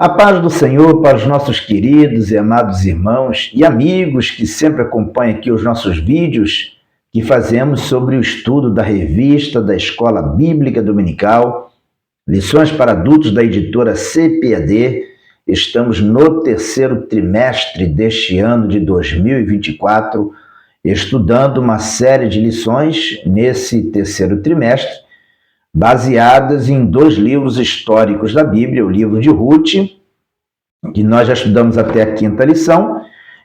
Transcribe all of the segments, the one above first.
A paz do Senhor para os nossos queridos e amados irmãos e amigos que sempre acompanham aqui os nossos vídeos que fazemos sobre o estudo da revista da Escola Bíblica Dominical, Lições para Adultos da editora CPAD. Estamos no terceiro trimestre deste ano de 2024, estudando uma série de lições nesse terceiro trimestre, baseadas em dois livros históricos da Bíblia, o livro de Ruth, que nós já estudamos até a quinta lição,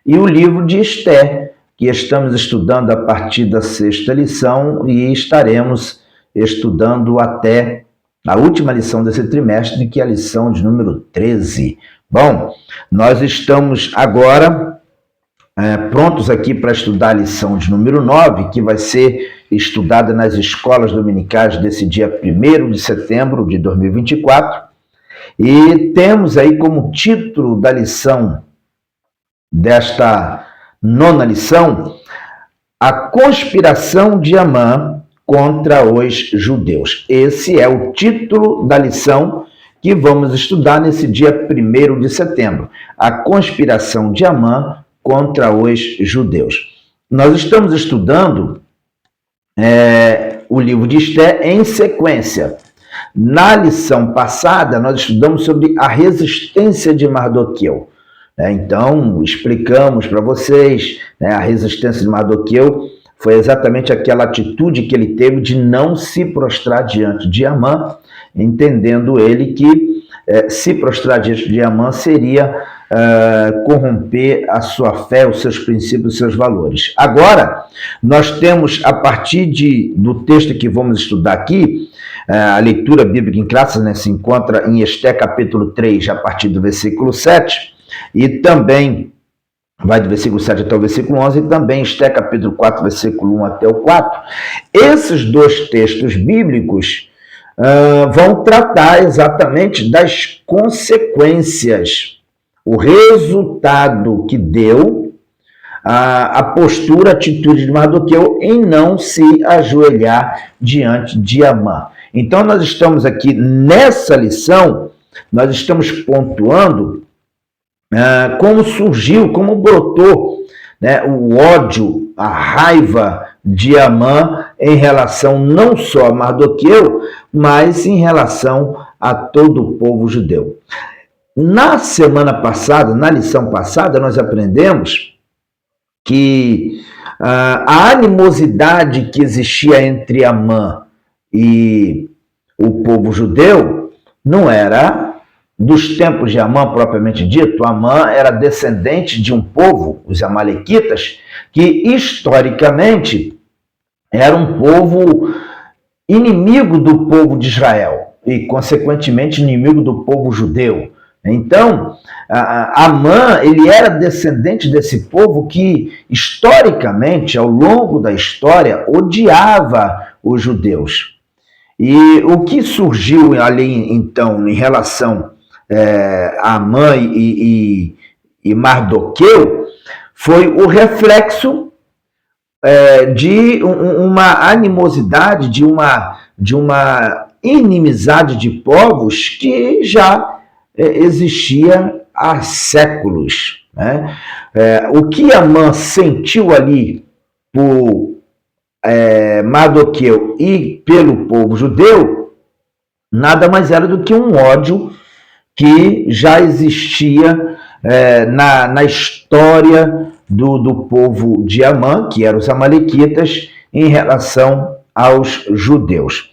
e o livro de Esté, que estamos estudando a partir da sexta lição e estaremos estudando até a última lição desse trimestre, que é a lição de número 13. Bom, nós estamos agora prontos aqui para estudar a lição de número 9, que vai ser estudada nas escolas dominicais desse dia 1º de setembro de 2024. E temos aí como título da lição, desta nona lição, a conspiração de Amã contra os judeus. Esse é o título da lição que vamos estudar nesse dia 1º de setembro. A conspiração de Amã contra os judeus. Nós estamos estudando o livro de Esté em sequência. Na lição passada, nós estudamos sobre a resistência de Mardoqueu. Então, explicamos para vocês, a resistência de Mardoqueu foi exatamente aquela atitude que ele teve de não se prostrar diante de Amã, entendendo ele que se prostrar diante de Amã seria corromper a sua fé, os seus princípios, os seus valores. Agora, nós temos, a partir do texto que vamos estudar aqui, a leitura bíblica em classe, se encontra em Esté capítulo 3, a partir do versículo 7, e também vai do versículo 7 até o versículo 11, e também Esté capítulo 4, versículo 1 até o 4. Esses dois textos bíblicos vão tratar exatamente das consequências, o resultado que deu a postura, a atitude de Mardoqueu em não se ajoelhar diante de Amã. Então, nós estamos aqui nessa lição, nós estamos pontuando como surgiu, como brotou o ódio, a raiva de Amã em relação não só a Mardoqueu, mas em relação a todo o povo judeu. Na semana passada, na lição passada, nós aprendemos que a animosidade que existia entre Amã e o povo judeu não era dos tempos de Amã propriamente dito. Amã era descendente de um povo, os amalequitas, que historicamente era um povo inimigo do povo de Israel e, consequentemente, inimigo do povo judeu. Então, Amã, ele era descendente desse povo que, historicamente, ao longo da história, odiava os judeus. E o que surgiu ali, então, em relação a Amã e Mardoqueu foi o reflexo de uma animosidade, de uma inimizade de povos que já existia há séculos. O que Amã sentiu ali por Mardoqueu e pelo povo judeu nada mais era do que um ódio que já existia na história do povo de Amã, que eram os amalequitas, em relação aos judeus.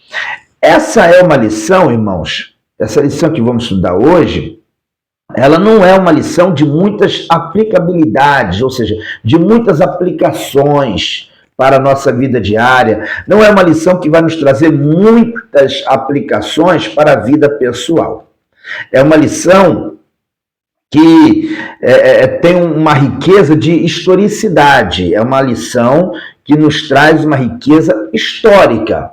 Essa é uma lição, irmãos, essa lição que vamos estudar hoje, ela não é uma lição de muitas aplicabilidades, ou seja, de muitas aplicações para a nossa vida diária. Não é uma lição que vai nos trazer muitas aplicações para a vida pessoal. É uma lição que tem uma riqueza de historicidade, é uma lição que nos traz uma riqueza histórica.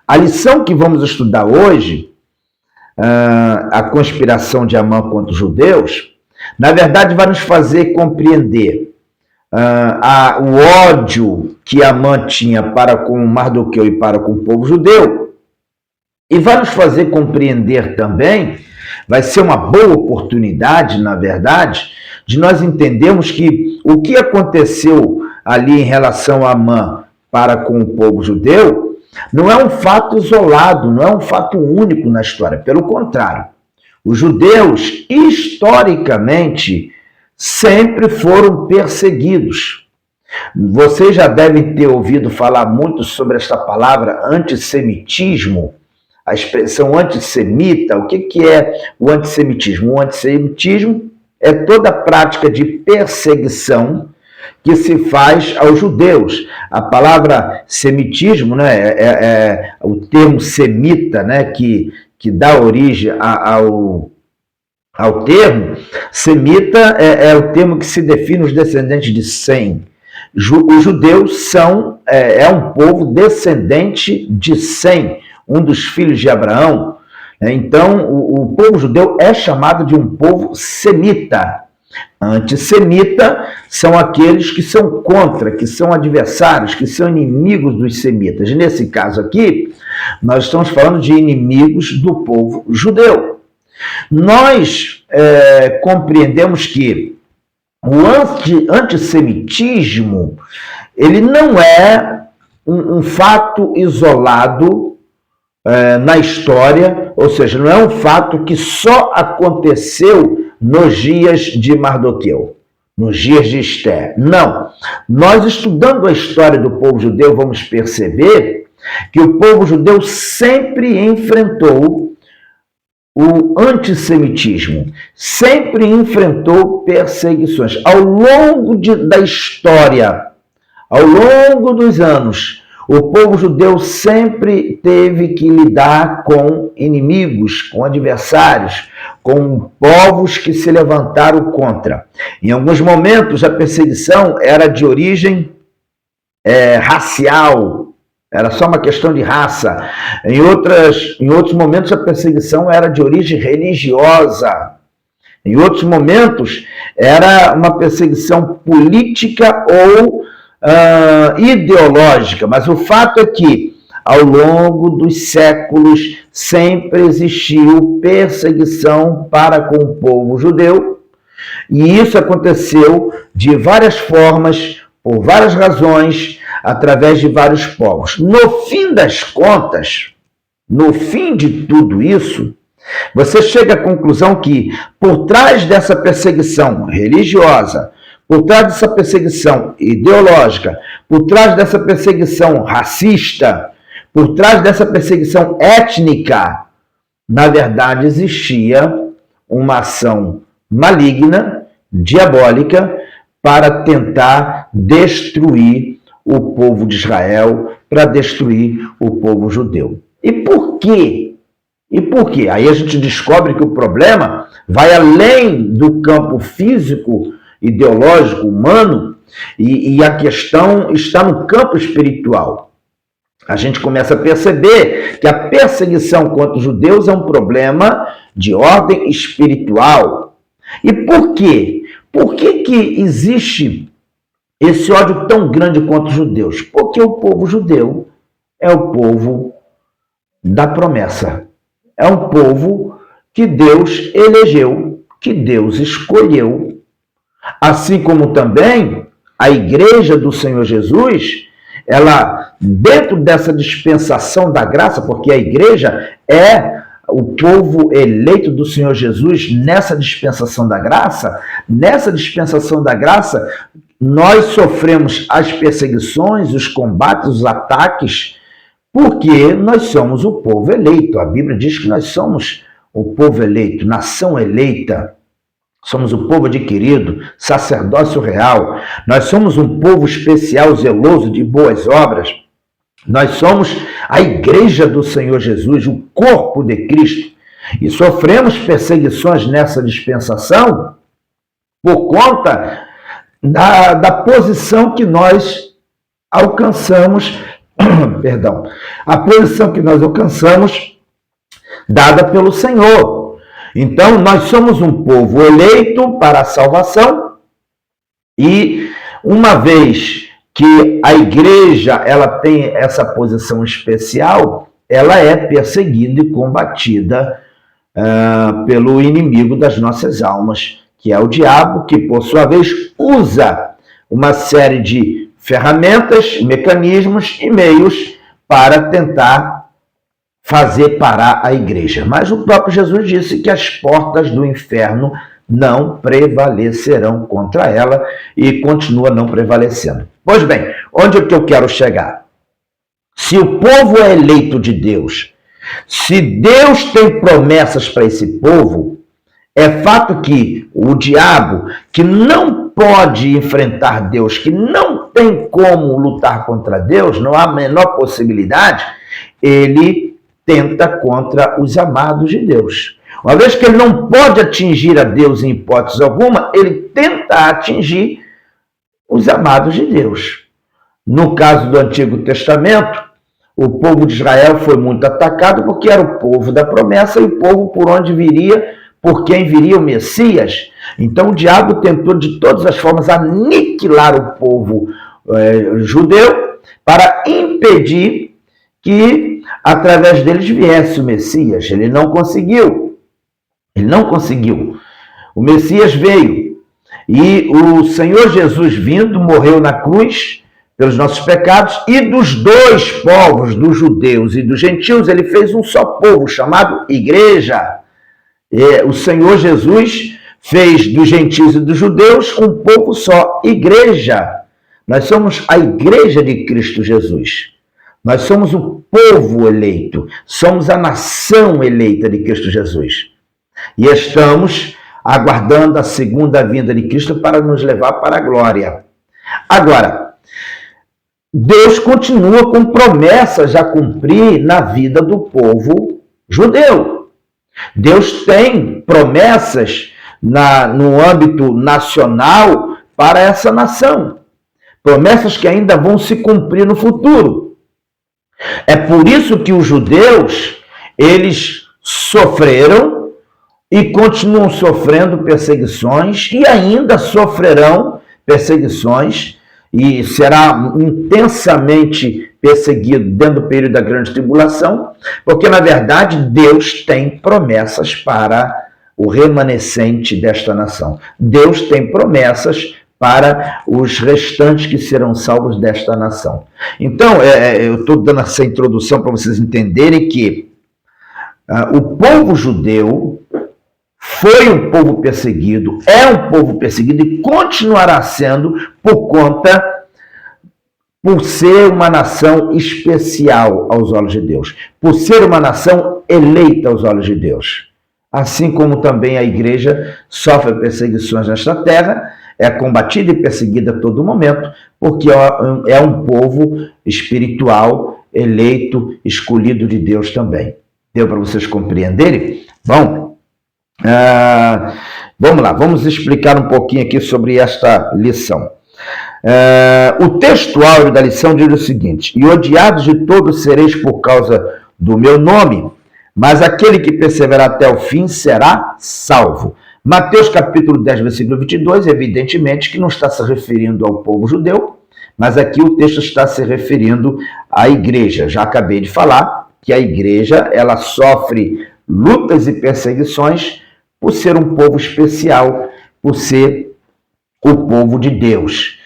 A lição que vamos estudar hoje, a conspiração de Amã contra os judeus, na verdade vai nos fazer compreender o ódio que Amã tinha para com Mardoqueu e para com o povo judeu, e vai nos fazer compreender também vai ser uma boa oportunidade, na verdade, de nós entendermos que o que aconteceu ali em relação a Amã para com o povo judeu não é um fato isolado, não é um fato único na história. Pelo contrário, os judeus, historicamente, sempre foram perseguidos. Vocês já devem ter ouvido falar muito sobre esta palavra antissemitismo, a expressão antissemita. O que é o antissemitismo? O antissemitismo é toda a prática de perseguição que se faz aos judeus. A palavra semitismo, né, é o termo semita, né, que dá origem ao termo. Semita é o termo que se define os descendentes de Sem. Os judeus são um povo descendente de Sem, um dos filhos de Abraão. Então, o povo judeu é chamado de um povo semita. Antissemita são aqueles que são contra, que são adversários, que são inimigos dos semitas. Nesse caso aqui, nós estamos falando de inimigos do povo judeu. Nós compreendemos que o antissemitismo, ele não é um fato isolado na história, ou seja, não é um fato que só aconteceu nos dias de Mardoqueu, nos dias de Esther. Não. Nós, estudando a história do povo judeu, vamos perceber que o povo judeu sempre enfrentou o antissemitismo, sempre enfrentou perseguições. Ao longo da história, ao longo dos anos, o povo judeu sempre teve que lidar com inimigos, com adversários, com povos que se levantaram contra. Em alguns momentos, a perseguição era de origem racial, era só uma questão de raça. Em outros momentos, a perseguição era de origem religiosa. Em outros momentos, era uma perseguição política ou ideológica. Mas o fato é que, ao longo dos séculos, sempre existiu perseguição para com o povo judeu. E isso aconteceu de várias formas, por várias razões, através de vários povos. No fim das contas, no fim de tudo isso, você chega à conclusão que, por trás dessa perseguição religiosa, por trás dessa perseguição ideológica, por trás dessa perseguição racista, por trás dessa perseguição étnica, na verdade existia uma ação maligna, diabólica, para tentar destruir o povo de Israel, para destruir o povo judeu. E por quê? E por quê? Aí a gente descobre que o problema vai além do campo físico, ideológico, humano, e a questão está no campo espiritual. A gente começa a perceber que a perseguição contra os judeus é um problema de ordem espiritual. E por quê? Por que existe esse ódio tão grande contra os judeus? Porque o povo judeu é o povo da promessa. É um povo que Deus elegeu, que Deus escolheu. Assim como também a igreja do Senhor Jesus, ela, dentro dessa dispensação da graça, porque a igreja é o povo eleito do Senhor Jesus nessa dispensação da graça, nós sofremos as perseguições, os combates, os ataques, porque nós somos o povo eleito. A Bíblia diz que nós somos o povo eleito, nação eleita. Somos o povo adquirido, sacerdócio real. Nós somos um povo especial, zeloso de boas obras. Nós somos a igreja do Senhor Jesus, o corpo de Cristo. E sofremos perseguições nessa dispensação por conta da posição que nós alcançamos, a posição que nós alcançamos dada pelo Senhor. Então, nós somos um povo eleito para a salvação e, uma vez que a igreja ela tem essa posição especial, ela é perseguida e combatida pelo inimigo das nossas almas, que é o diabo, que por sua vez usa uma série de ferramentas, mecanismos e meios para tentar fazer parar a igreja. Mas o próprio Jesus disse que as portas do inferno não prevalecerão contra ela e continua não prevalecendo. Pois bem, onde é que eu quero chegar? Se o povo é eleito de Deus, se Deus tem promessas para esse povo, é fato que o diabo, que não pode enfrentar Deus, que não tem como lutar contra Deus, não há a menor possibilidade, ele tenta contra os amados de Deus. Uma vez que ele não pode atingir a Deus em hipótese alguma, ele tenta atingir os amados de Deus. No caso do Antigo Testamento, o povo de Israel foi muito atacado porque era o povo da promessa e o povo por quem viria o Messias. Então o diabo tentou de todas as formas aniquilar o povo judeu para impedir que através deles viesse o Messias. Ele não conseguiu. O Messias veio e o Senhor Jesus vindo morreu na cruz pelos nossos pecados, e dos dois povos, dos judeus e dos gentios, ele fez um só povo, chamado igreja. O Senhor Jesus fez dos gentios e dos judeus um povo só, igreja. Nós somos a igreja de Cristo Jesus. Nós somos o povo eleito, somos a nação eleita de Cristo Jesus. E estamos aguardando a segunda vinda de Cristo para nos levar para a glória. Agora, Deus continua com promessas a cumprir na vida do povo judeu. Deus tem promessas no âmbito nacional para essa nação. Promessas que ainda vão se cumprir no futuro. É por isso que os judeus, eles sofreram e continuam sofrendo perseguições e ainda sofrerão perseguições e será intensamente perseguido dentro do período da grande tribulação, porque, na verdade, Deus tem promessas para o remanescente desta nação. Deus tem promessas para os restantes que serão salvos desta nação. Então, eu estou dando essa introdução para vocês entenderem que o povo judeu foi um povo perseguido, é um povo perseguido e continuará sendo por ser uma nação especial aos olhos de Deus, por ser uma nação eleita aos olhos de Deus. Assim como também a igreja sofre perseguições nesta terra, é combatida e perseguida a todo momento, porque é um povo espiritual, eleito, escolhido de Deus também. Deu para vocês compreenderem? Bom, vamos lá, vamos explicar um pouquinho aqui sobre esta lição. O texto áureo da lição diz o seguinte: e odiados de todos sereis por causa do meu nome, mas aquele que perseverar até o fim será salvo. Mateus capítulo 10, versículo 22, evidentemente que não está se referindo ao povo judeu, mas aqui o texto está se referindo à igreja. Já acabei de falar que a igreja, ela sofre lutas e perseguições por ser um povo especial, por ser o povo de Deus.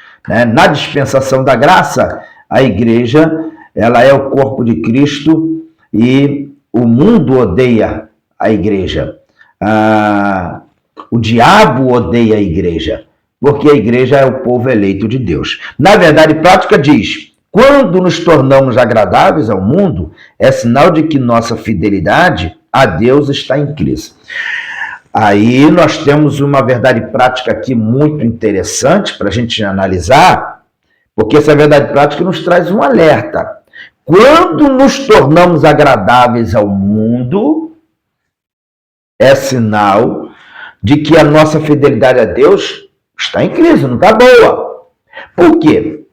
Na dispensação da graça, a igreja, ela é o corpo de Cristo e o mundo odeia a igreja. O diabo odeia a igreja, porque a igreja é o povo eleito de Deus. Na verdade prática diz: quando nos tornamos agradáveis ao mundo, é sinal de que nossa fidelidade a Deus está em crise. Aí nós temos uma verdade prática aqui muito interessante para a gente analisar, porque essa verdade prática nos traz um alerta. Quando nos tornamos agradáveis ao mundo, é sinal de que a nossa fidelidade a Deus está em crise, não está boa. Por quê?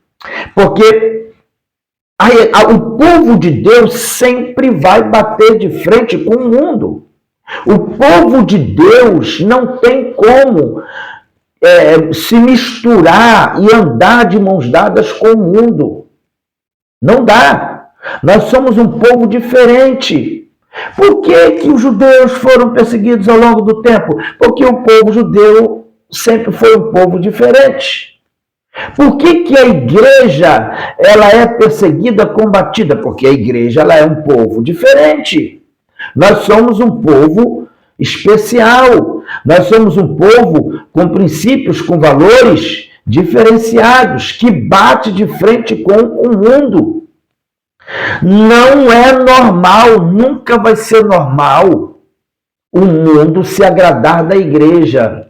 Porque o povo de Deus sempre vai bater de frente com o mundo. O povo de Deus não tem como se misturar e andar de mãos dadas com o mundo. Não dá. Nós somos um povo diferente. Por que os judeus foram perseguidos ao longo do tempo? Porque o povo judeu sempre foi um povo diferente. Por que a igreja ela é perseguida, combatida? Porque a igreja ela é um povo diferente. Nós somos um povo especial. Nós somos um povo com princípios, com valores diferenciados, que bate de frente com o mundo. Não é normal, nunca vai ser normal o mundo se agradar da igreja.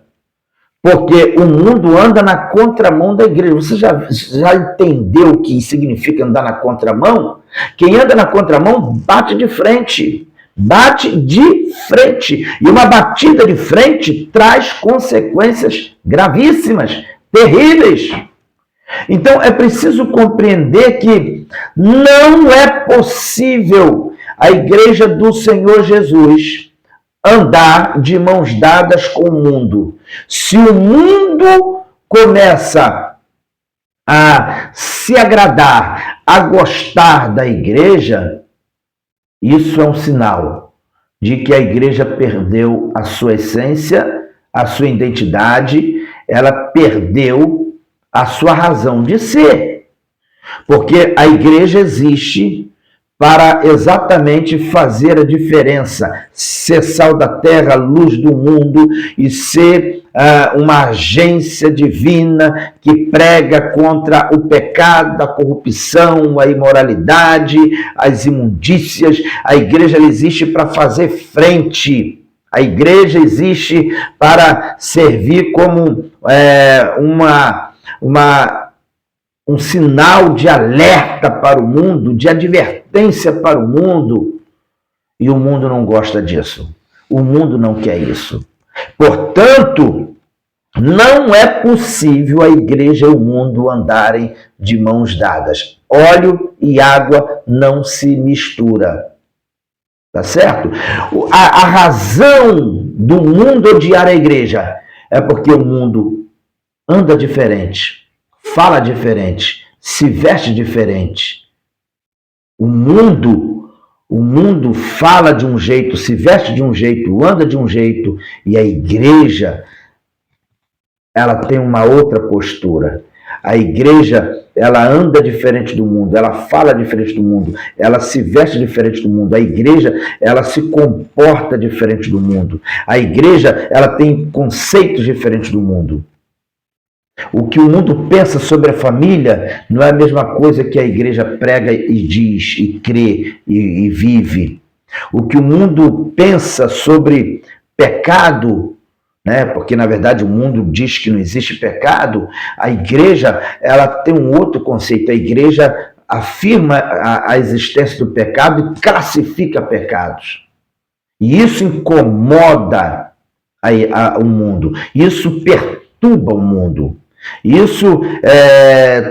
Porque o mundo anda na contramão da igreja. Você já entendeu o que significa andar na contramão? Quem anda na contramão bate de frente. Bate de frente. E uma batida de frente traz consequências gravíssimas, terríveis. Então é preciso compreender que não é possível a igreja do Senhor Jesus andar de mãos dadas com o mundo. Se o mundo começa a se agradar, a gostar da igreja, isso é um sinal de que a igreja perdeu a sua essência, a sua identidade, ela perdeu a sua razão de ser. Porque a igreja existe para exatamente fazer a diferença, ser sal da terra, luz do mundo e ser uma agência divina que prega contra o pecado, a corrupção, a imoralidade, as imundícias. A igreja existe para fazer frente. A igreja existe para servir como um sinal de alerta para o mundo, de advertência para o mundo. E o mundo não gosta disso. O mundo não quer isso. Portanto, não é possível a igreja e o mundo andarem de mãos dadas. Óleo e água não se misturam. Tá certo? A razão do mundo odiar a igreja é porque o mundo anda diferente, fala diferente, se veste diferente. O mundo fala de um jeito, se veste de um jeito, anda de um jeito, e a igreja, ela tem uma outra postura. A igreja, ela anda diferente do mundo, ela fala diferente do mundo, ela se veste diferente do mundo. A igreja, ela se comporta diferente do mundo. A igreja, ela tem conceitos diferentes do mundo. O que o mundo pensa sobre a família não é a mesma coisa que a igreja prega e diz, e crê, e vive. O que o mundo pensa sobre pecado, né? Porque na verdade o mundo diz que não existe pecado, a igreja ela tem um outro conceito. A igreja afirma a existência do pecado e classifica pecados. E isso incomoda o mundo, isso perturba o mundo. Isso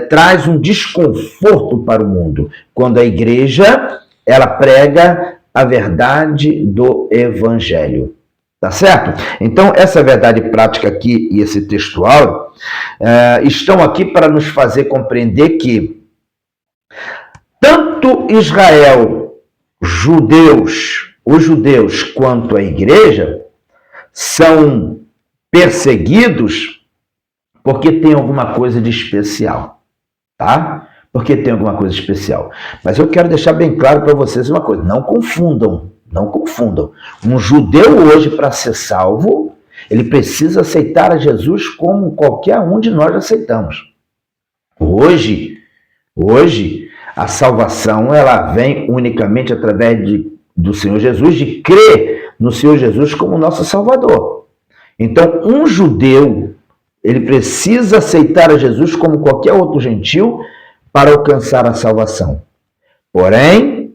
traz um desconforto para o mundo, quando a igreja ela prega a verdade do evangelho. Tá certo? Então, essa verdade prática aqui e esse textual estão aqui para nos fazer compreender que tanto Israel, os judeus, quanto a igreja, são perseguidos porque tem alguma coisa de especial, tá? Porque tem alguma coisa especial. Mas eu quero deixar bem claro para vocês uma coisa, não confundam. Um judeu hoje, para ser salvo, ele precisa aceitar a Jesus como qualquer um de nós aceitamos. Hoje, a salvação ela vem unicamente através do Senhor Jesus, de crer no Senhor Jesus como nosso Salvador. Então, um judeu, ele precisa aceitar a Jesus como qualquer outro gentil para alcançar a salvação. Porém,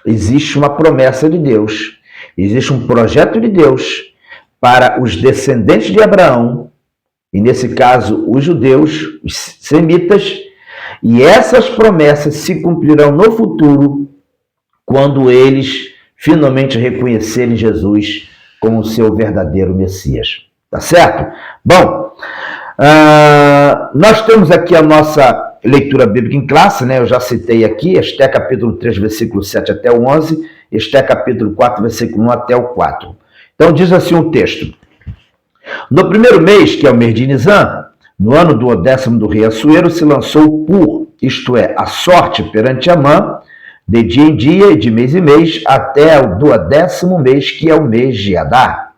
existe uma promessa de Deus, existe um projeto de Deus para os descendentes de Abraão, e nesse caso os judeus, os semitas, e essas promessas se cumprirão no futuro quando eles finalmente reconhecerem Jesus como seu verdadeiro Messias. Tá certo? Bom, nós temos aqui a nossa leitura bíblica em classe, né? Eu já citei aqui, Esté capítulo 3, versículo 7 até o 11, Esté capítulo 4, versículo 1 até o 4. Então diz assim o texto: no primeiro mês, que é o mês de Nisan, no ano do 10º do rei Assuero, se lançou o Pur, isto é, a sorte perante Amã, de dia em dia e de mês em mês, até o 10º mês, que é o mês de Adar.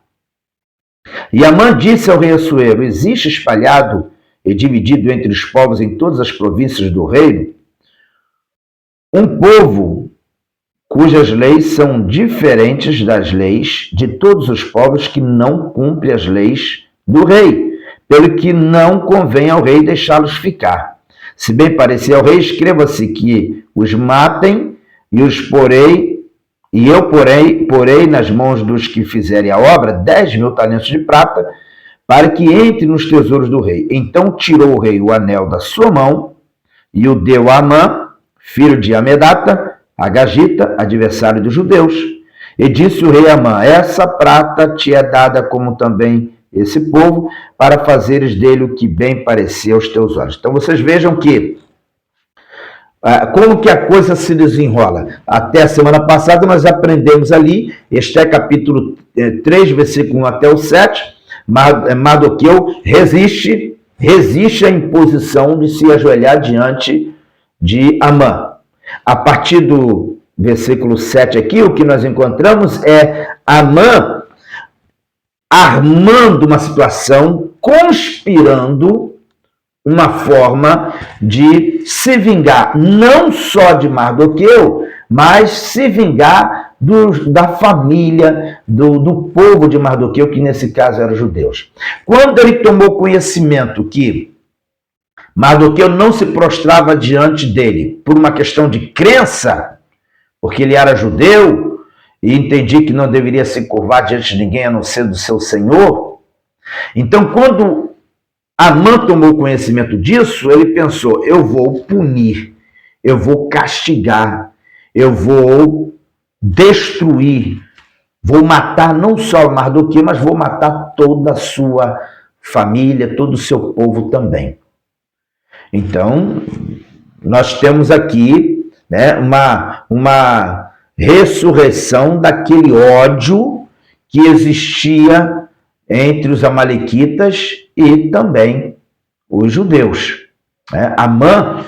E Amã disse ao rei Assuero: existe espalhado e dividido entre os povos em todas as províncias do reino um povo cujas leis são diferentes das leis de todos os povos que não cumprem as leis do rei, pelo que não convém ao rei deixá-los ficar. Se bem parecer ao rei, escreva-se que os matem e eu porei nas mãos dos que fizerem a obra 10.000 talentos de prata, para que entre nos tesouros do rei. Então tirou o rei o anel da sua mão e o deu a Amã, filho de Amedata, Agagita, adversário dos judeus. E disse o rei a Amã: essa prata te é dada como também esse povo, para fazeres dele o que bem parecer aos teus olhos. Então vocês vejam que como que a coisa se desenrola. Até a semana passada nós aprendemos ali, Esté capítulo 3, versículo 1 até o 7, Mardoqueu resiste à imposição de se ajoelhar diante de Amã. A partir do versículo 7 aqui, o que nós encontramos é Amã armando uma situação, conspirando uma forma de se vingar, não só de Mardoqueu, mas se vingar da família, do povo de Mardoqueu, que nesse caso eram judeus. Quando ele tomou conhecimento que Mardoqueu não se prostrava diante dele por uma questão de crença, porque ele era judeu e entendia que não deveria se curvar diante de ninguém a não ser do seu senhor, então quando Amã tomou conhecimento disso, ele pensou: eu vou punir, eu vou castigar, eu vou destruir, vou matar não só Mardoqueu, mas vou matar toda a sua família, todo o seu povo também. Então, nós temos aqui, né, uma ressurreição daquele ódio que existia entre os amalequitas e também os judeus. Amã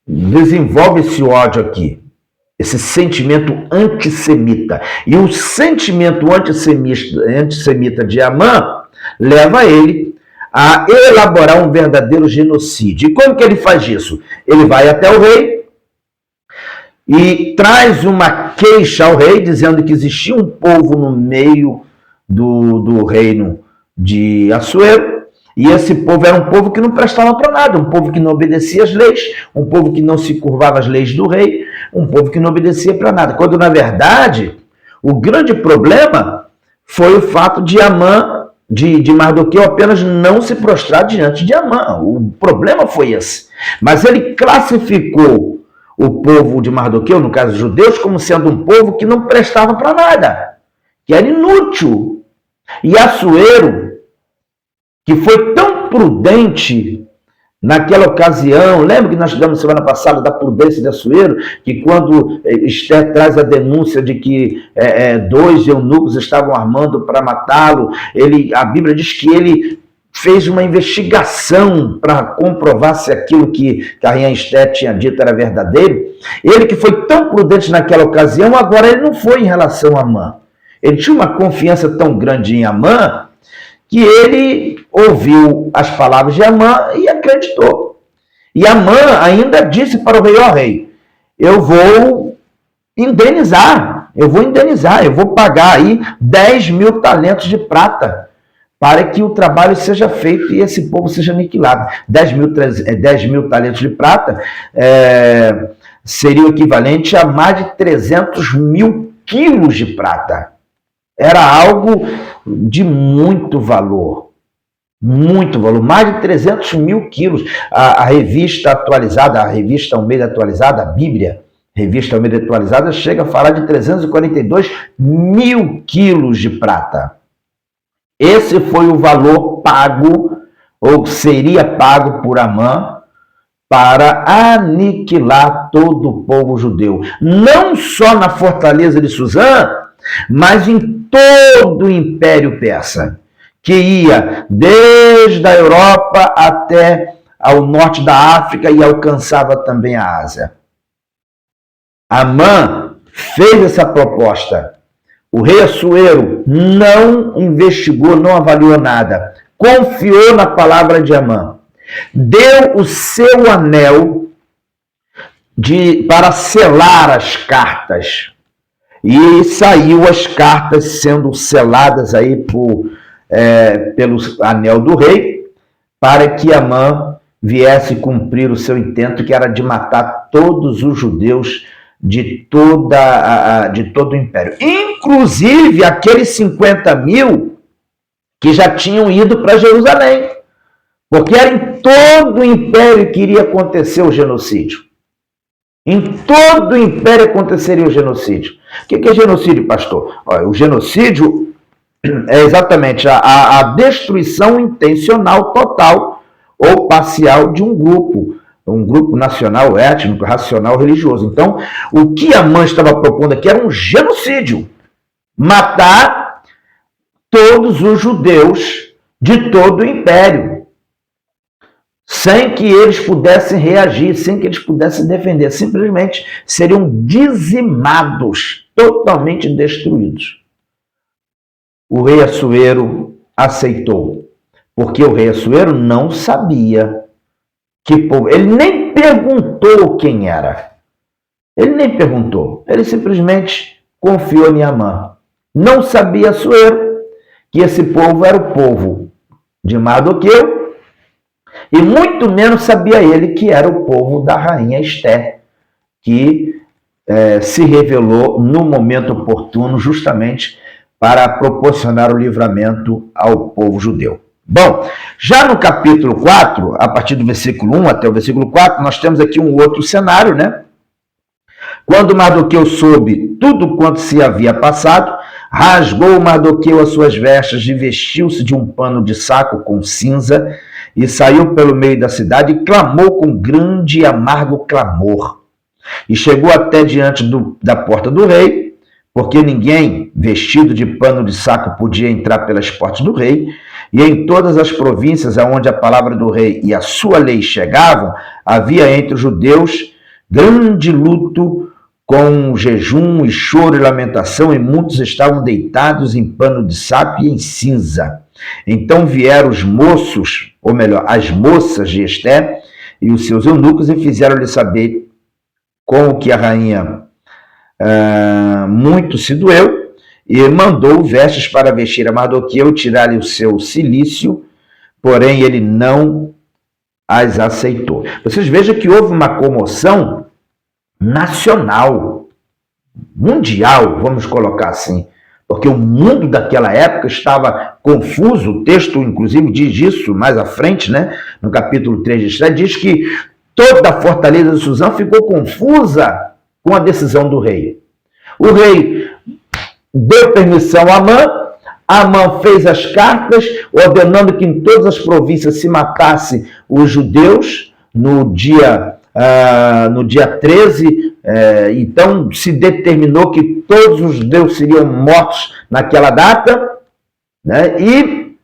desenvolve esse ódio aqui, esse sentimento antissemita. E o sentimento antissemita de Amã leva ele a elaborar um verdadeiro genocídio. E como que ele faz isso? Ele vai até o rei e traz uma queixa ao rei, dizendo que existia um povo no meio do reino de Assuero, e esse povo era um povo que não prestava para nada, um povo que não obedecia às leis, um povo que não se curvava às leis do rei, um povo que não obedecia para nada. Quando, na verdade, o grande problema foi o fato de Amã, de Mardoqueu apenas não se prostrar diante de Amã. O problema foi esse. Mas ele classificou o povo de Mardoqueu, no caso os judeus, como sendo um povo que não prestava para nada, que era inútil. E Assuero, que foi tão prudente naquela ocasião, lembra que nós estudamos semana passada da prudência de Assuero, que quando Esther traz a denúncia de que 2 eunucos estavam armando para matá-lo, a Bíblia diz que ele fez uma investigação para comprovar se aquilo que a rainha Esther tinha dito era verdadeiro. Ele que foi tão prudente naquela ocasião, agora ele não foi em relação a Amã. Ele tinha uma confiança tão grande em Amã que ele ouviu as palavras de Amã e acreditou. E Amã ainda disse para o rei: ó rei, eu vou indenizar, eu vou pagar aí 10.000 talentos de prata para que o trabalho seja feito e esse povo seja aniquilado. 10.000 talentos de prata seria o equivalente a mais de 300.000 quilos de prata. Era algo de muito valor, mais de 300.000 quilos. A revista atualizada, a revista Almeida atualizada, a Bíblia, revista Almeida atualizada, chega a falar de 342.000 quilos de prata. Esse foi o valor pago, ou seria pago por Amã, para aniquilar todo o povo judeu, não só na fortaleza de Suzã, mas em todo o Império Persa, que ia desde a Europa até ao norte da África e alcançava também a Ásia. Amã fez essa proposta. O rei Assuero não investigou, não avaliou nada, confiou na palavra de Amã, deu o seu anel para selar as cartas. E saiu as cartas sendo seladas aí pelo anel do rei, para que Amã viesse cumprir o seu intento, que era de matar todos os judeus de todo o império. Inclusive aqueles 50.000 que já tinham ido para Jerusalém. Porque era em todo o império que iria acontecer o genocídio. Em todo o império aconteceria o genocídio. O que é genocídio, pastor? Olha, o genocídio é exatamente a destruição intencional, total ou parcial de um grupo nacional, étnico, racional, religioso. Então, o que Amã estava propondo aqui era um genocídio. Matar todos os judeus de todo o império, sem que eles pudessem reagir, sem que eles pudessem defender. Simplesmente seriam dizimados, totalmente destruídos. O rei Assuero aceitou, porque o rei Assuero não sabia que povo. Ele nem perguntou quem era. Ele nem perguntou. Ele simplesmente confiou em Amã. Não sabia Assuero que esse povo era o povo de Mardoqueu, e muito menos sabia ele que era o povo da rainha Esté, que se revelou no momento oportuno justamente para proporcionar o livramento ao povo judeu. Bom, já no capítulo 4, a partir do versículo 1 até o versículo 4, nós temos aqui um outro cenário, né? Quando Mardoqueu soube tudo quanto se havia passado, rasgou Mardoqueu as suas vestes e vestiu-se de um pano de saco com cinza e saiu pelo meio da cidade e clamou com grande e amargo clamor. E chegou até diante da porta do rei, porque ninguém vestido de pano de saco podia entrar pelas portas do rei, e em todas as províncias aonde a palavra do rei e a sua lei chegavam, havia entre os judeus grande luto, com jejum e choro e lamentação, e muitos estavam deitados em pano de saco e em cinza. Então vieram os moços, ou melhor, as moças de Esté e os seus eunucos, e fizeram-lhe saber com o que a rainha muito se doeu, e mandou vestes para vestir a Mardoqueu e tirar-lhe o seu cilício, porém ele não as aceitou. Vocês vejam que houve uma comoção nacional, mundial, vamos colocar assim, porque o mundo daquela época estava confuso. O texto, inclusive, diz isso mais à frente, né? No capítulo 3 de Esté, diz que toda a fortaleza de Suzã ficou confusa com a decisão do rei. O rei deu permissão a Amã, Amã fez as cartas, ordenando que em todas as províncias se matasse os judeus no dia 13, então se determinou que todos os judeus seriam mortos naquela data, né? E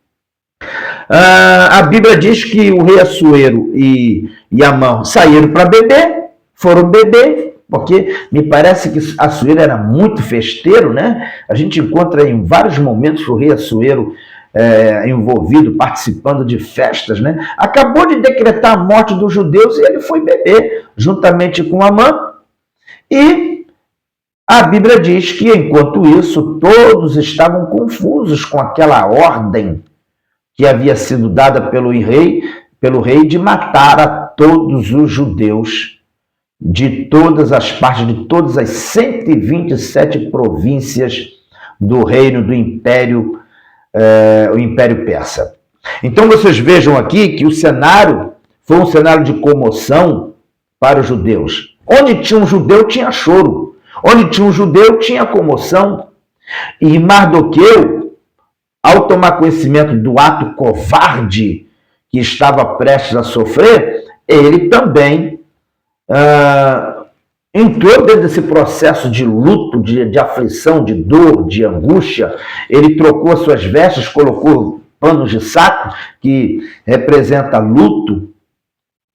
a Bíblia diz que o rei Assuero e Amã saíram para beber, foram beber, porque me parece que Assuero era muito festeiro, né? A gente encontra em vários momentos o rei Assuero envolvido, participando de festas, né? Acabou de decretar a morte dos judeus e ele foi beber juntamente com Amã. E a Bíblia diz que, enquanto isso, todos estavam confusos com aquela ordem que havia sido dada pelo rei de matar a todos os judeus de todas as partes, de todas as 127 províncias do reino do Império, o Império Persa. Então vocês vejam aqui que o cenário foi um cenário de comoção para os judeus. Onde tinha um judeu, tinha choro. Onde tinha um judeu, tinha comoção. E Mardoqueu, ao tomar conhecimento do ato covarde que estava prestes a sofrer, ele também entrou dentro desse processo de luto, de aflição, de dor, de angústia. Ele trocou as suas vestes, colocou panos de saco, que representa luto,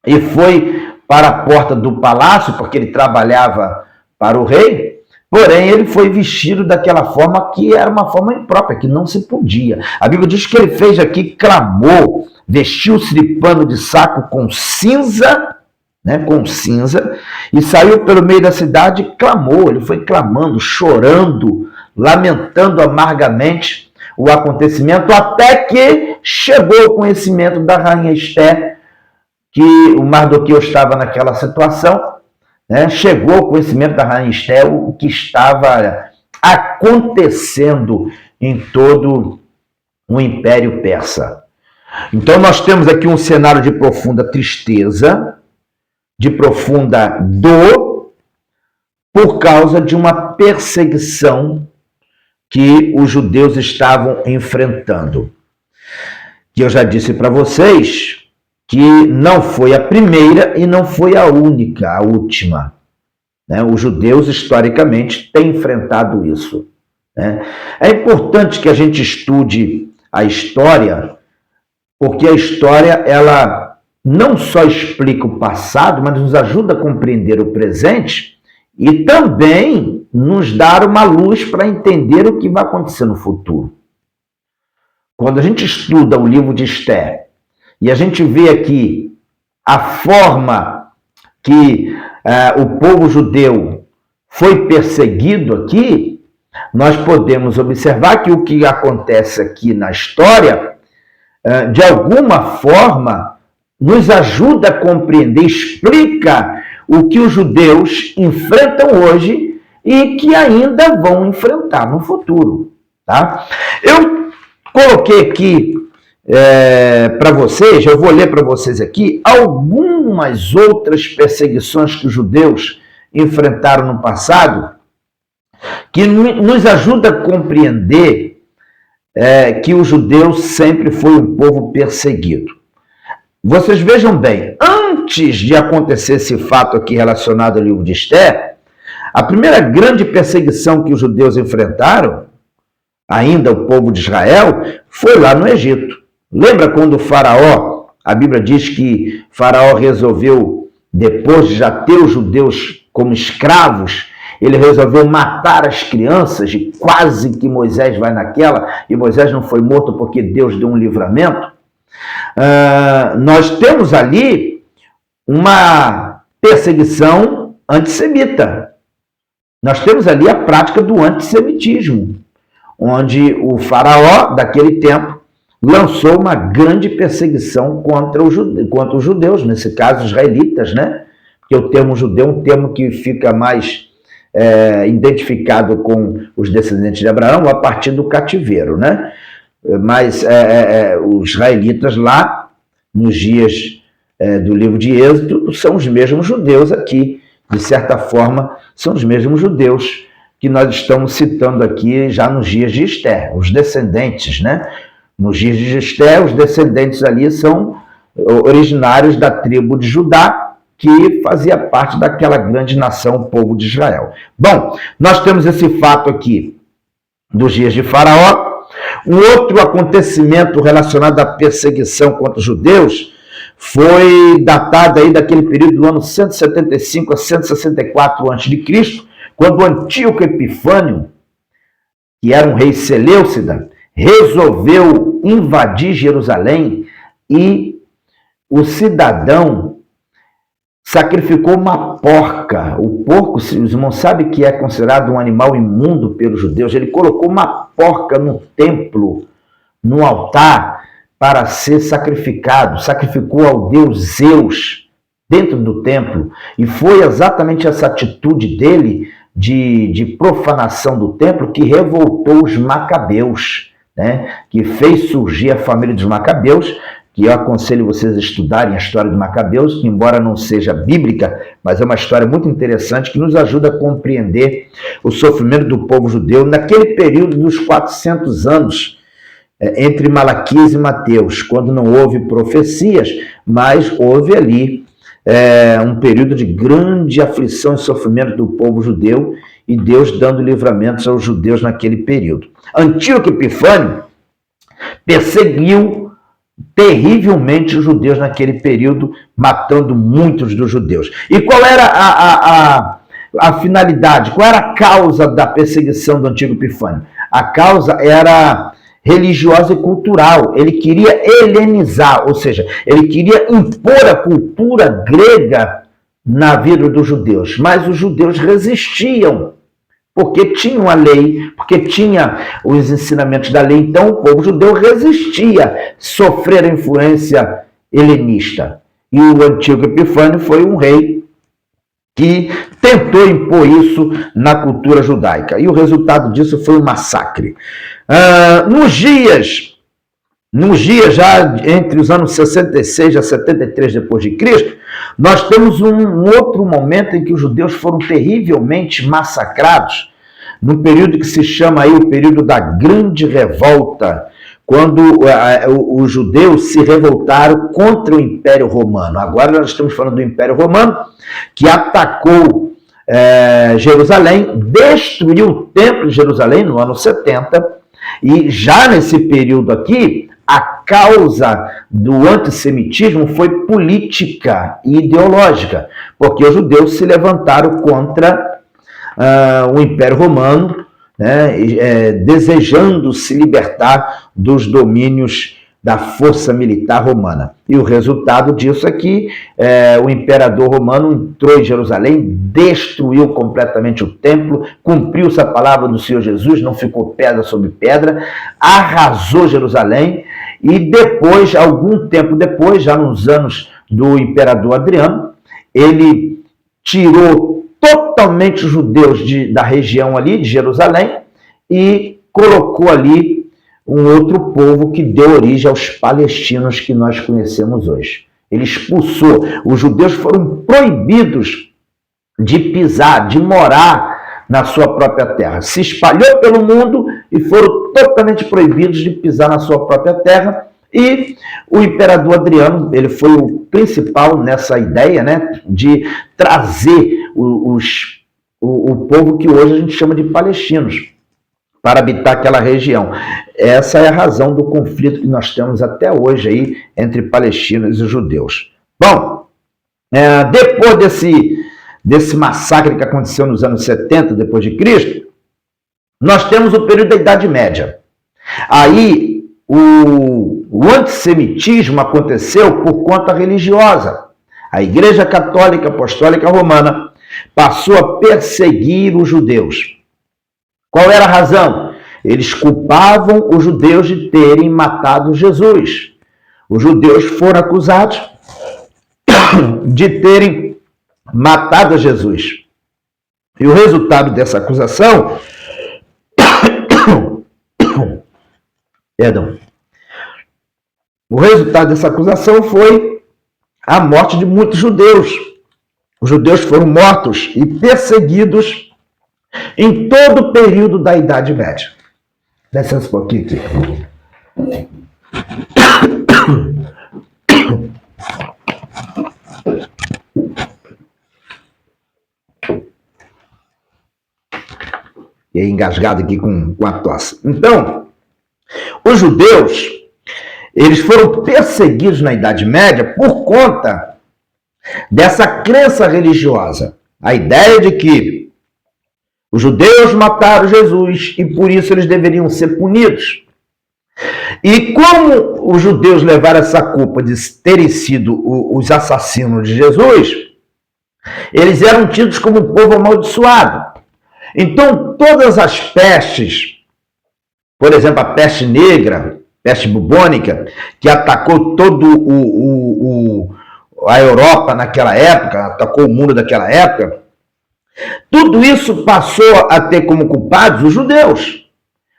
e foi para a porta do palácio, porque ele trabalhava para o rei. Porém, ele foi vestido daquela forma que era uma forma imprópria, que não se podia. A Bíblia diz que ele fez aqui, clamou, vestiu-se de pano de saco com cinza, e saiu pelo meio da cidade e clamou. Ele foi clamando, chorando, lamentando amargamente o acontecimento, até que chegou o conhecimento da rainha Esté, que o Mardoqueu estava naquela situação, chegou o conhecimento da rainha Esté o que estava acontecendo em todo o Império Persa. Então nós temos aqui um cenário de profunda tristeza, de profunda dor, por causa de uma perseguição que os judeus estavam enfrentando. Que eu já disse para vocês que não foi a primeira e não foi a única, a última. Os judeus, historicamente, têm enfrentado isso. É importante que a gente estude a história, porque a história, ela não só explica o passado, mas nos ajuda a compreender o presente e também nos dar uma luz para entender o que vai acontecer no futuro. Quando a gente estuda o livro de Esté e a gente vê aqui a forma que o povo judeu foi perseguido aqui, nós podemos observar que o que acontece aqui na história, de alguma forma, nos ajuda a compreender, explica o que os judeus enfrentam hoje e que ainda vão enfrentar no futuro. Tá? Eu coloquei aqui para vocês, eu vou ler para vocês aqui, algumas outras perseguições que os judeus enfrentaram no passado, que nos ajuda a compreender que o judeu sempre foi um povo perseguido. Vocês vejam bem, antes de acontecer esse fato aqui relacionado ao livro de Esté, a primeira grande perseguição que os judeus enfrentaram, ainda o povo de Israel, foi lá no Egito. Lembra quando o faraó, a Bíblia diz que faraó resolveu, depois de já ter os judeus como escravos, ele resolveu matar as crianças, e quase que Moisés vai naquela, e Moisés não foi morto porque Deus deu um livramento. Nós temos ali uma perseguição antissemita. Nós temos ali a prática do antissemitismo, onde o faraó daquele tempo lançou uma grande perseguição contra os judeus, nesse caso os israelitas, Porque o termo judeu é um termo que fica mais identificado com os descendentes de Abraão a partir do cativeiro, Mas os israelitas lá, nos dias do livro de Êxodo, são os mesmos judeus aqui, de certa forma, são os mesmos judeus que nós estamos citando aqui já nos dias de Esté, os descendentes, Nos dias de Esté, os descendentes ali são originários da tribo de Judá, que fazia parte daquela grande nação, o povo de Israel. Bom, nós temos esse fato aqui dos dias de Faraó. Um outro acontecimento relacionado à perseguição contra os judeus foi datado aí daquele período do ano 175 a 164 a.C., quando Antíoco Epifânio, que era um rei seleucida, resolveu invadir Jerusalém e o cidadão sacrificou uma porca. O porco, os irmãos sabem que é considerado um animal imundo pelos judeus. Ele colocou uma porca no templo, no altar, para ser sacrificado. Sacrificou ao deus Zeus dentro do templo. E foi exatamente essa atitude dele de profanação do templo que revoltou os macabeus, que fez surgir a família dos macabeus, que eu aconselho vocês a estudarem a história de Macabeus, que embora não seja bíblica, mas é uma história muito interessante que nos ajuda a compreender o sofrimento do povo judeu naquele período dos 400 anos, entre Malaquias e Mateus, quando não houve profecias, mas houve ali um período de grande aflição e sofrimento do povo judeu, e Deus dando livramentos aos judeus naquele período. Antíoco Epifânio perseguiu terrivelmente os judeus naquele período, matando muitos dos judeus. E qual era a finalidade, qual era a causa da perseguição do Antíoco Epifânio? A causa era religiosa e cultural. Ele queria helenizar, ou seja, ele queria impor a cultura grega na vida dos judeus, mas os judeus resistiam, porque tinham a lei, porque tinha os ensinamentos da lei. Então o povo judeu resistia a sofrer a influência helenista. E o Antíoco Epifânio foi um rei que tentou impor isso na cultura judaica. E o resultado disso foi um massacre. Nos dias já entre os anos 66 a 73 depois de Cristo, nós temos um outro momento em que os judeus foram terrivelmente massacrados, num período que se chama aí o período da Grande Revolta, quando os judeus se revoltaram contra o Império Romano. Agora nós estamos falando do Império Romano, que atacou Jerusalém, destruiu o Templo de Jerusalém no ano 70, e já nesse período aqui, a causa do antissemitismo foi política e ideológica, porque os judeus se levantaram contra o Império Romano, né, desejando se libertar dos domínios da força militar romana. E o resultado disso é que o imperador romano entrou em Jerusalém, destruiu completamente o templo, cumpriu-se a palavra do Senhor Jesus, não ficou pedra sobre pedra, arrasou Jerusalém, e depois, algum tempo depois, já nos anos do imperador Adriano, ele tirou totalmente os judeus da região ali, de Jerusalém, e colocou ali um outro povo que deu origem aos palestinos que nós conhecemos hoje. Ele expulsou. Os judeus foram proibidos de pisar, de morar na sua própria terra. Se espalhou pelo mundo e foram totalmente proibidos de pisar na sua própria terra. E o imperador Adriano, ele foi o principal nessa ideia, né, de trazer o povo que hoje a gente chama de palestinos para habitar aquela região. Essa é a razão do conflito que nós temos até hoje aí entre palestinos e judeus. Bom, depois desse massacre que aconteceu nos anos 70 depois de Cristo, nós temos o período da Idade Média. Aí o antissemitismo aconteceu por conta religiosa. A Igreja Católica Apostólica Romana passou a perseguir os judeus. Qual era a razão? Eles culpavam os judeus de terem matado Jesus. Os judeus foram acusados de terem matado Jesus. E o resultado dessa acusação o resultado dessa acusação foi a morte de muitos judeus. Os judeus foram mortos e perseguidos em todo o período da Idade Média. Desce um pouquinho aqui. E aí, engasgado aqui com a tosse. Então, os judeus, eles foram perseguidos na Idade Média por conta dessa crença religiosa. A ideia de que os judeus mataram Jesus e por isso eles deveriam ser punidos. E como os judeus levaram essa culpa de terem sido os assassinos de Jesus, eles eram tidos como um povo amaldiçoado. Então todas as pestes, por exemplo, a peste negra, peste bubônica, que atacou todo a Europa naquela época, atacou o mundo daquela época, tudo isso passou a ter como culpados os judeus.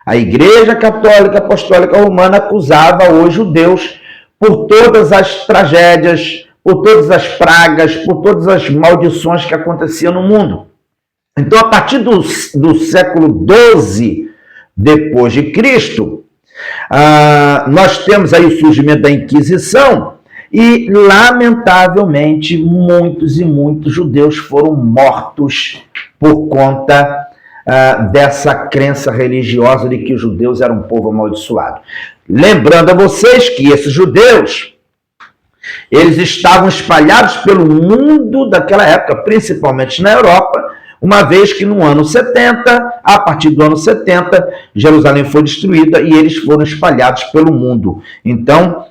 A Igreja Católica Apostólica Romana acusava os judeus por todas as tragédias, por todas as pragas, por todas as maldições que aconteciam no mundo. Então, a partir do século XII depois de Cristo, nós temos aí o surgimento da Inquisição, E, lamentavelmente, muitos e muitos judeus foram mortos por conta dessa crença religiosa de que os judeus eram um povo amaldiçoado. Lembrando a vocês que esses judeus, eles estavam espalhados pelo mundo daquela época, principalmente na Europa, uma vez que no ano 70, a partir do ano 70, Jerusalém foi destruída e eles foram espalhados pelo mundo. Então,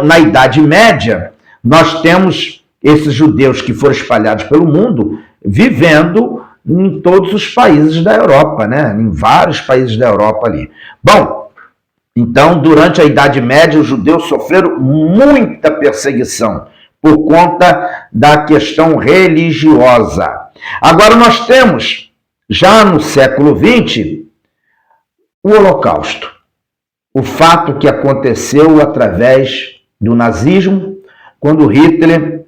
na Idade Média, nós temos esses judeus que foram espalhados pelo mundo vivendo em todos os países da Europa, né? Em vários países da Europa ali. Bom, então, durante a Idade Média, os judeus sofreram muita perseguição por conta da questão religiosa. Agora nós temos, já no século XX, o Holocausto. O fato que aconteceu através do nazismo, quando Hitler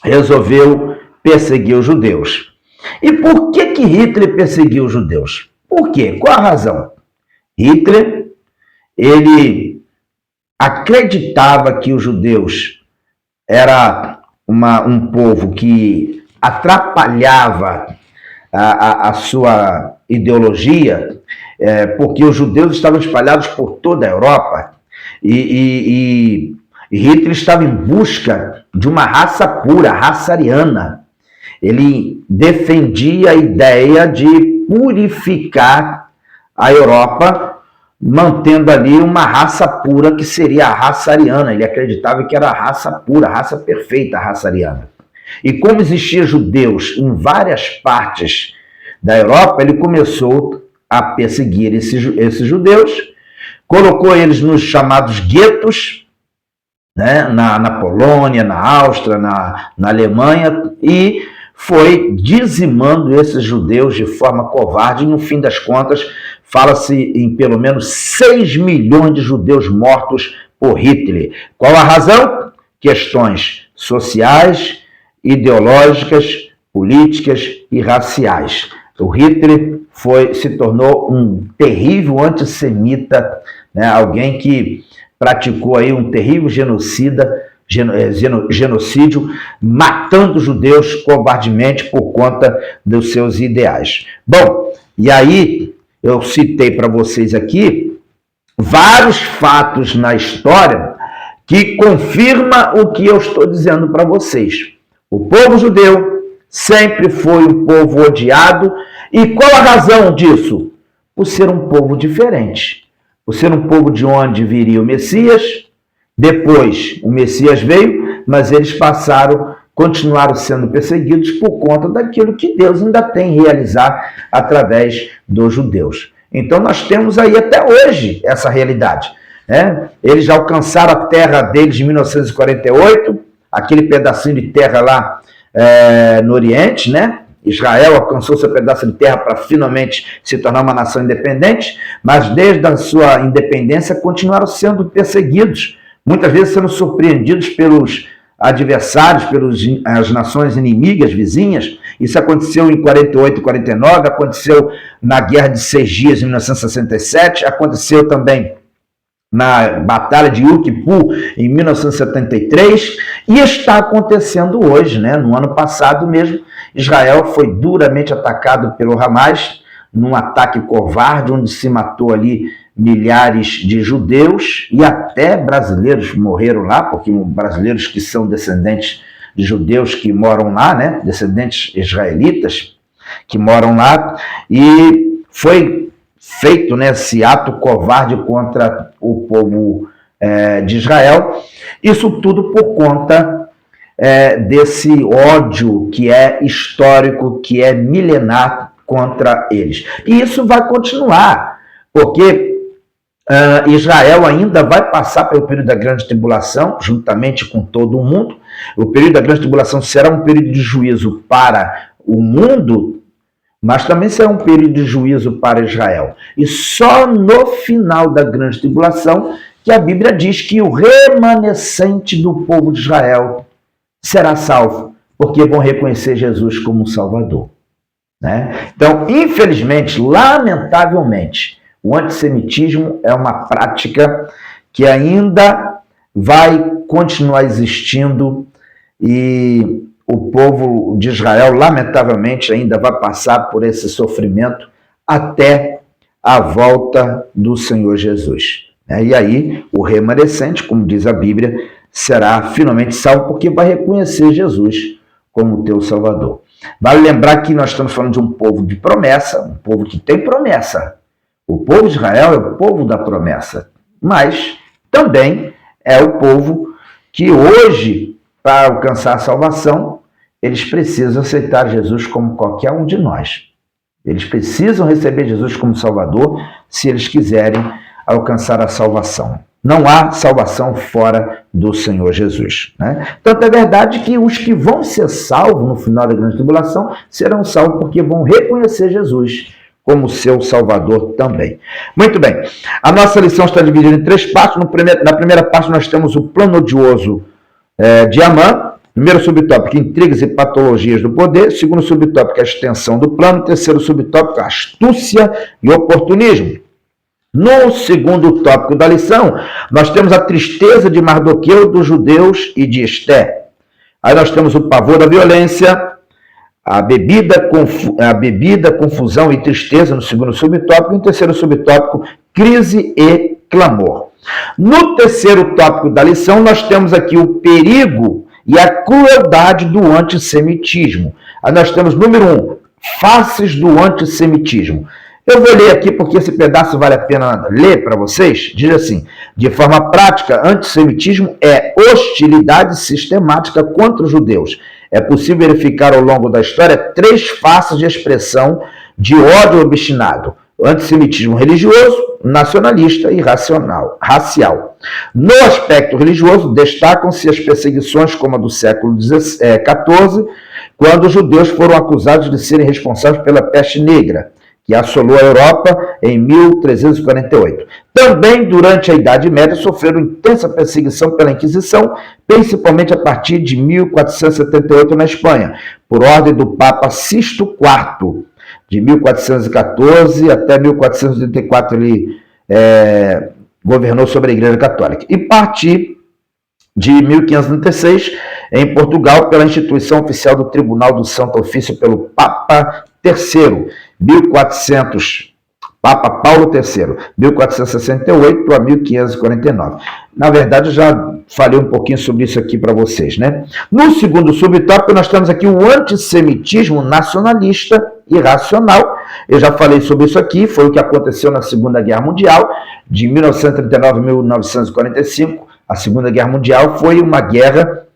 resolveu perseguir os judeus. E por que Hitler perseguiu os judeus? Por quê? Qual a razão? Hitler, ele acreditava que os judeus era um povo que atrapalhava a sua ideologia, porque os judeus estavam espalhados por toda a Europa e Hitler estava em busca de uma raça pura, a raça ariana. Ele defendia a ideia de purificar a Europa, mantendo ali uma raça pura que seria a raça ariana. Ele acreditava que era a raça pura, a raça perfeita, a raça ariana. E como existiam judeus em várias partes da Europa, ele começou a perseguir esses judeus, colocou eles nos chamados guetos, né, na Polônia, na Áustria, na Alemanha, e foi dizimando esses judeus de forma covarde. E no fim das contas, fala-se em pelo menos 6 milhões de judeus mortos por Hitler. Qual a razão? Questões sociais, ideológicas, políticas e raciais. O Hitler se tornou um terrível antissemita, né? Alguém que praticou aí um terrível genocídio, matando judeus covardemente por conta dos seus ideais. Bom, e aí eu citei para vocês aqui vários fatos na história que confirmam o que eu estou dizendo para vocês. O povo judeu sempre foi um povo odiado. E qual a razão disso? Por ser um povo diferente. Por ser um povo de onde viria o Messias. Depois o Messias veio, mas eles continuaram sendo perseguidos por conta daquilo que Deus ainda tem a realizar através dos judeus. Então nós temos aí até hoje essa realidade, né? Eles já alcançaram a terra deles em 1948, aquele pedacinho de terra lá no Oriente, né? Israel alcançou seu pedaço de terra para finalmente se tornar uma nação independente, mas desde a sua independência continuaram sendo perseguidos, muitas vezes sendo surpreendidos pelos adversários, pelas nações inimigas, vizinhas. Isso aconteceu em 48 e 49, aconteceu na Guerra de 6 Dias, em 1967, aconteceu também na Batalha de Yom Kippur, em 1973, e está acontecendo hoje, né? No ano passado mesmo, Israel foi duramente atacado pelo Hamas, num ataque covarde, onde se matou ali milhares de judeus, e até brasileiros morreram lá, porque brasileiros que são descendentes de judeus que moram lá, né? Descendentes israelitas que moram lá, e foi feito, né, esse ato covarde contra o povo de Israel. Isso tudo por conta desse ódio que é histórico, que é milenar contra eles. E isso vai continuar, porque Israel ainda vai passar pelo período da grande tribulação, juntamente com todo o mundo. O período da grande tribulação será um período de juízo para o mundo, mas também será um período de juízo para Israel. E só no final da grande tribulação que a Bíblia diz que o remanescente do povo de Israel será salvo, porque vão reconhecer Jesus como Salvador, né? Então, infelizmente, lamentavelmente, o antissemitismo é uma prática que ainda vai continuar existindo e o povo de Israel, lamentavelmente, ainda vai passar por esse sofrimento até a volta do Senhor Jesus. E aí, o remanescente, como diz a Bíblia, será finalmente salvo porque vai reconhecer Jesus como teu Salvador. Vale lembrar que nós estamos falando de um povo de promessa, um povo que tem promessa. O povo de Israel é o povo da promessa, mas também é o povo que hoje, para alcançar a salvação, eles precisam aceitar Jesus como qualquer um de nós. Eles precisam receber Jesus como Salvador se eles quiserem alcançar a salvação. Não há salvação fora do Senhor Jesus. Né? Tanto é verdade que os que vão ser salvos no final da grande tribulação serão salvos porque vão reconhecer Jesus como seu Salvador também. Muito bem, a nossa lição está dividida em 3 partes. Na primeira parte nós temos o plano odioso de Amã. Primeiro subtópico, intrigas e patologias do poder. Segundo subtópico, a extensão do plano. Terceiro subtópico, astúcia e oportunismo. No segundo tópico da lição, nós temos a tristeza de Mardoqueu, dos judeus e de Esté. Aí nós temos o pavor da violência, a bebida, confusão e tristeza no segundo subtópico. E no terceiro subtópico, crise e clamor. No terceiro tópico da lição, nós temos aqui o perigo e a crueldade do antissemitismo. Aí nós temos, número 1, faces do antissemitismo. Eu vou ler aqui porque esse pedaço vale a pena ler para vocês. Diz assim: de forma prática, antissemitismo é hostilidade sistemática contra os judeus. É possível verificar ao longo da história 3 faces de expressão de ódio obstinado: antissemitismo religioso, nacionalista e racial. No aspecto religioso, destacam-se as perseguições como a do século XIV, quando os judeus foram acusados de serem responsáveis pela peste negra, que assolou a Europa em 1348. Também, durante a Idade Média, sofreram intensa perseguição pela Inquisição, principalmente a partir de 1478 na Espanha, por ordem do Papa Sisto IV. De 1414 até 1484 ele governou sobre a Igreja Católica. E a partir de 1536, em Portugal, pela instituição oficial do Tribunal do Santo Ofício pelo Papa III, Papa Paulo III, 1468 a 1549. Na verdade, eu já falei um pouquinho sobre isso aqui para vocês, né? No segundo subtópico, nós temos aqui o antissemitismo nacionalista e racional. Eu já falei sobre isso aqui, foi o que aconteceu na Segunda Guerra Mundial, de 1939 a 1945. A Segunda Guerra Mundial foi uma guerra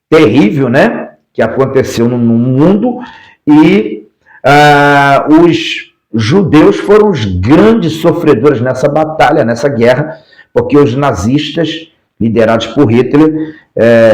terrível, né? Que aconteceu no mundo e os judeus foram os grandes sofredores nessa batalha, nessa guerra, porque os nazistas, liderados por Hitler,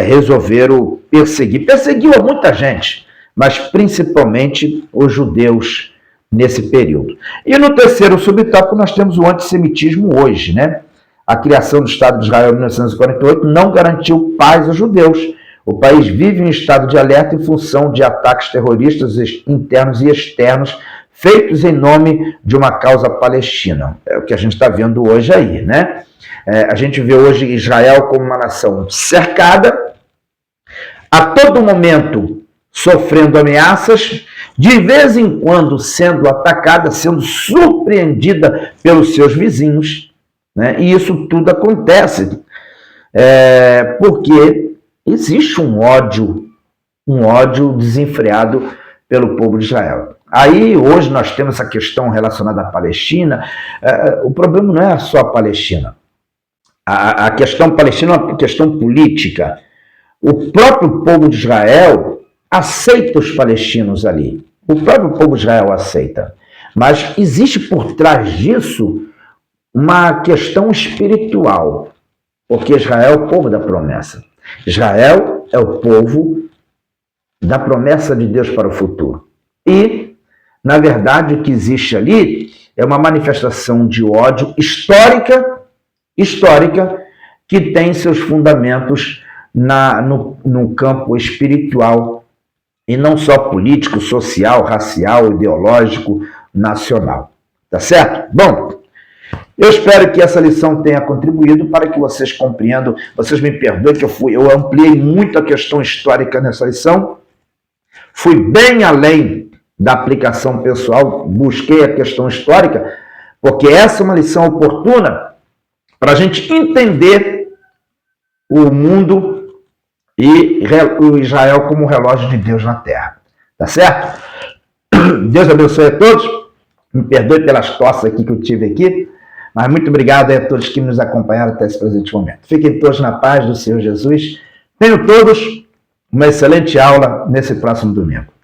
resolveram perseguir. Perseguiu a muita gente, mas principalmente os judeus nesse período. E no terceiro subtópico nós temos o antissemitismo hoje, né? A criação do Estado de Israel em 1948 não garantiu paz aos judeus. O país vive em estado de alerta em função de ataques terroristas internos e externos feitos em nome de uma causa palestina. É o que a gente está vendo hoje aí, né? A gente vê hoje Israel como uma nação cercada, a todo momento sofrendo ameaças, de vez em quando sendo atacada, sendo surpreendida pelos seus vizinhos, né? E isso tudo acontece porque existe um ódio desenfreado pelo povo de Israel. Aí, hoje, nós temos essa questão relacionada à Palestina. O problema não é só a Palestina. A questão palestina é uma questão política. O próprio povo de Israel aceita os palestinos ali. O próprio povo de Israel aceita. Mas existe por trás disso uma questão espiritual. Porque Israel é o povo da promessa. Israel é o povo da promessa de Deus para o futuro. E, na verdade, o que existe ali é uma manifestação de ódio histórica que tem seus fundamentos no campo espiritual e não só político, social, racial, ideológico, nacional. Tá certo? Bom, Eu espero que essa lição tenha contribuído para que vocês compreendam. Vocês me perdoem que eu ampliei muito a questão histórica nessa lição. Fui bem além da aplicação pessoal, busquei a questão histórica, porque essa é uma lição oportuna para a gente entender o mundo e o Israel como o relógio de Deus na Terra. Tá certo? Deus abençoe a todos. Me perdoe pelas tosses aqui que eu tive aqui, mas muito obrigado a todos que nos acompanharam até esse presente momento. Fiquem todos na paz do Senhor Jesus. Tenham todos uma excelente aula nesse próximo domingo.